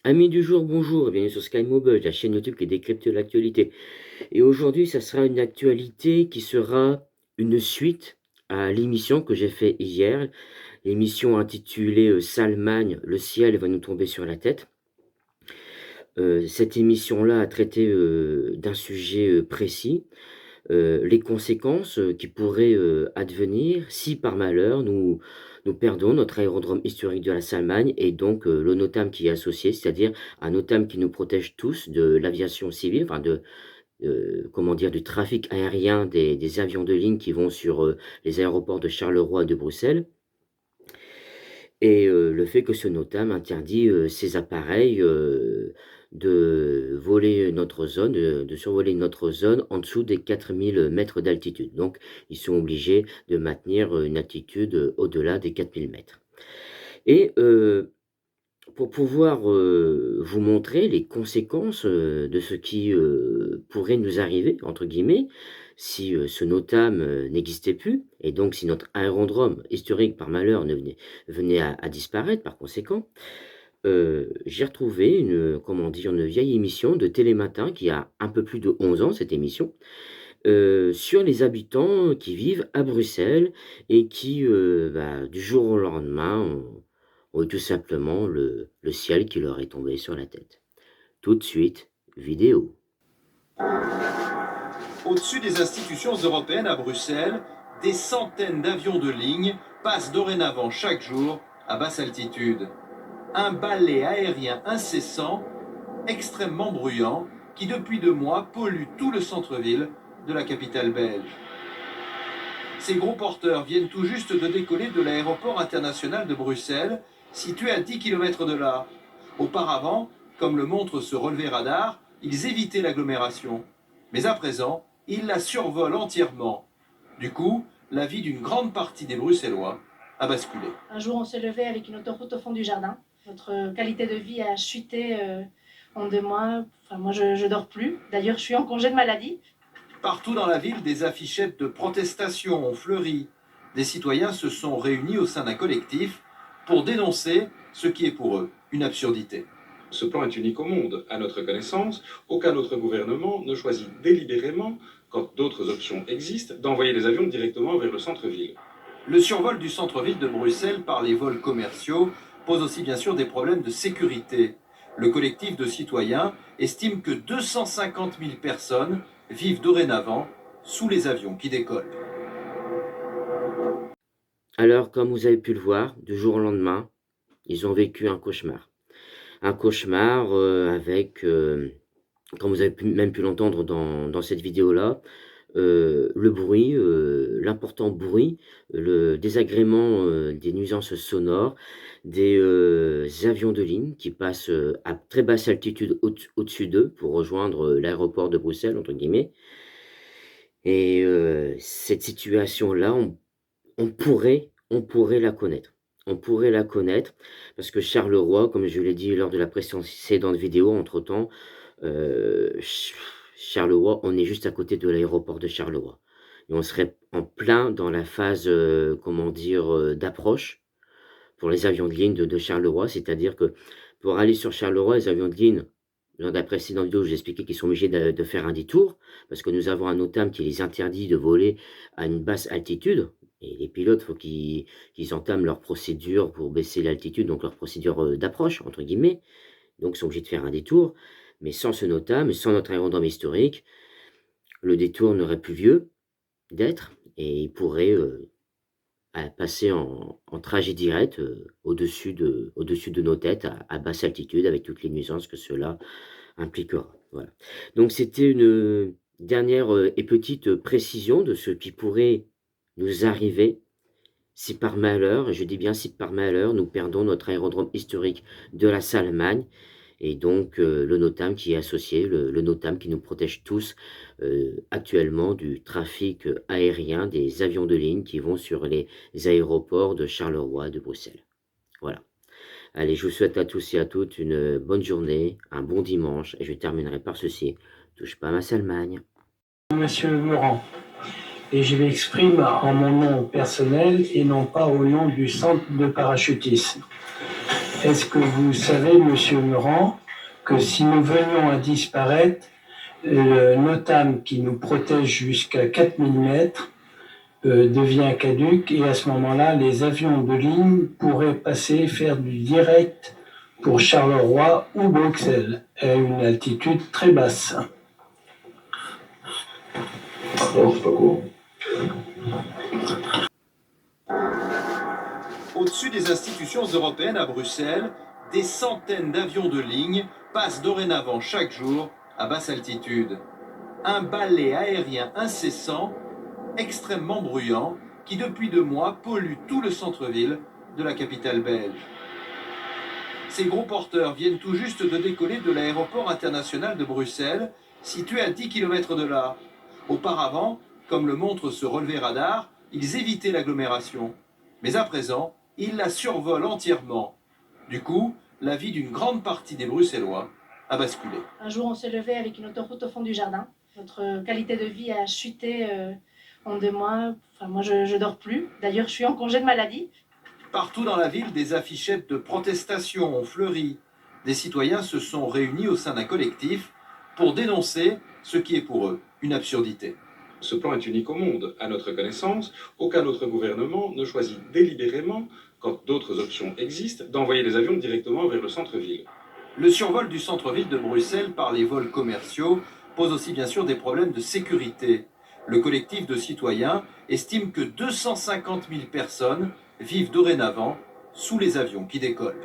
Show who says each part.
Speaker 1: Amis du jour, bonjour, bienvenue sur Sky Mobile, la chaîne YouTube qui décrypte l'actualité. Et aujourd'hui, ça sera une actualité qui sera une suite à l'émission que j'ai fait hier, l'émission intitulée Salmagne, le ciel va nous tomber sur la tête. Cette émission-là a traité d'un sujet précis, les conséquences qui pourraient advenir si par malheur nous perdons notre aérodrome historique de la Salmagne et donc l'ONOTAM qui est associé, c'est-à-dire un OTAM qui nous protège tous de l'aviation civile, enfin comment dire, du trafic aérien des avions de ligne qui vont sur les aéroports de Charleroi et de Bruxelles. Et le fait que ce NOTAM interdit ces appareils de voler notre zone, de survoler notre zone en dessous des 4000 mètres d'altitude. Donc, ils sont obligés de maintenir une altitude au-delà des 4000 mètres. Et pour pouvoir vous montrer les conséquences de ce qui pourrait nous arriver, entre guillemets, si ce NOTAM n'existait plus, et donc si notre aérodrome historique, par malheur, venait à disparaître par conséquent, j'ai retrouvé comment dire, une vieille émission de Télématin qui a un peu plus de 11 ans, cette émission, sur les habitants qui vivent à Bruxelles et qui, du jour au lendemain, ont eu tout simplement le ciel qui leur est tombé sur la tête. Tout de suite, vidéo.
Speaker 2: Au-dessus des institutions européennes à Bruxelles, des centaines d'avions de ligne passent dorénavant chaque jour à basse altitude. Un balai aérien incessant, extrêmement bruyant, qui depuis 2 mois pollue tout le centre-ville de la capitale belge. Ces gros porteurs viennent tout juste de décoller de l'aéroport international de Bruxelles, situé à 10 km de là. Auparavant, comme le montre ce relevé radar, ils évitaient l'agglomération. Mais à présent, ils la survolent entièrement. Du coup, la vie d'une grande partie des Bruxellois a basculé.
Speaker 3: Un jour, on s'est levé avec une autoroute au fond du jardin. Notre qualité de vie a chuté en 2 mois. Enfin, moi, je dors plus. D'ailleurs, je suis en congé de maladie.
Speaker 2: Partout dans la ville, des affichettes de protestation ont fleuri. Des citoyens se sont réunis au sein d'un collectif pour dénoncer ce qui est pour eux une absurdité.
Speaker 4: Ce plan est unique au monde. À notre connaissance, aucun autre gouvernement ne choisit délibérément, quand d'autres options existent, d'envoyer des avions directement vers le centre-ville.
Speaker 2: Le survol du centre-ville de Bruxelles par les vols commerciaux pose aussi bien sûr des problèmes de sécurité. Le collectif de citoyens estime que 250 000 personnes vivent dorénavant sous les avions qui décollent.
Speaker 1: Alors, comme vous avez pu le voir, du jour au lendemain, ils ont vécu un cauchemar. Un cauchemar avec, comme vous avez même pu l'entendre dans cette vidéo-là, le bruit, l'important bruit, le désagrément des nuisances sonores, des avions de ligne qui passent à très basse altitude au-dessus d'eux pour rejoindre l'aéroport de Bruxelles, entre guillemets. Et cette situation-là, on pourrait la connaître. On pourrait la connaître parce que Charleroi, comme je l'ai dit lors de la précédente vidéo, entre-temps, Charleroi, on est juste à côté de l'aéroport de Charleroi et on serait en plein dans la phase, comment dire, d'approche pour les avions de ligne de Charleroi. C'est-à-dire que pour aller sur Charleroi, les avions de ligne, lors de la précédente vidéo, je vous expliquais qu'ils sont obligés de faire un détour parce que nous avons un OTAM qui les interdit de voler à une basse altitude et les pilotes, faut qu'ils entament leur procédure pour baisser l'altitude, donc leur procédure, «d'approche» entre guillemets, donc ils sont obligés de faire un détour. Mais sans ce NOTAM, sans notre aérodrome historique, le détour n'aurait plus lieu d'être et ils pourraient, passer en trajet direct, au-dessus de nos têtes à basse altitude avec toutes les nuisances que cela impliquera. Voilà. Donc c'était une dernière, et petite précision de ce qui pourrait nous arriver si par malheur, et je dis bien si par malheur, nous perdons notre aérodrome historique de la Salmagne et donc le NOTAM qui est associé, le NOTAM qui nous protège tous actuellement du trafic aérien des avions de ligne qui vont sur les aéroports de Charleroi, de Bruxelles. Voilà. Allez, je vous souhaite à tous et à toutes une bonne journée, un bon dimanche, et je terminerai par ceci. Touche pas à ma Salmagne.
Speaker 5: Monsieur Meurant, et je m'exprime en mon nom personnel et non pas au nom du centre de parachutisme. Est-ce que vous savez, monsieur Meurant, que si nous venions à disparaître, le NOTAM qui nous protège jusqu'à 4000 mètres devient caduc et à ce moment-là, les avions de ligne pourraient passer faire du direct pour Charleroi ou Bruxelles à une altitude très basse.
Speaker 6: Non, c'est pas court.
Speaker 2: Au-dessus des institutions européennes à Bruxelles, des centaines d'avions de ligne passent dorénavant chaque jour à basse altitude. Un balai aérien incessant, extrêmement bruyant, qui depuis 2 mois pollue tout le centre-ville de la capitale belge. Ces gros porteurs viennent tout juste de décoller de l'aéroport international de Bruxelles, situé à 10 km de là. Auparavant, comme le montre ce relevé radar, ils évitaient l'agglomération. Mais à présent, ils la survolent entièrement. Du coup, la vie d'une grande partie des Bruxellois a basculé.
Speaker 3: Un jour, on s'est levé avec une autoroute au fond du jardin. Notre qualité de vie a chuté en 2 mois. Enfin, moi, je dors plus. D'ailleurs, je suis en congé de maladie.
Speaker 2: Partout dans la ville, des affichettes de protestation ont fleuri. Des citoyens se sont réunis au sein d'un collectif pour dénoncer ce qui est pour eux une absurdité.
Speaker 4: Ce plan est unique au monde. À notre connaissance, aucun autre gouvernement ne choisit délibérément, quand d'autres options existent, d'envoyer des avions directement vers le centre-ville.
Speaker 2: Le survol du centre-ville de Bruxelles par les vols commerciaux pose aussi bien sûr des problèmes de sécurité. Le collectif de citoyens estime que 250 000 personnes vivent dorénavant sous les avions qui décollent.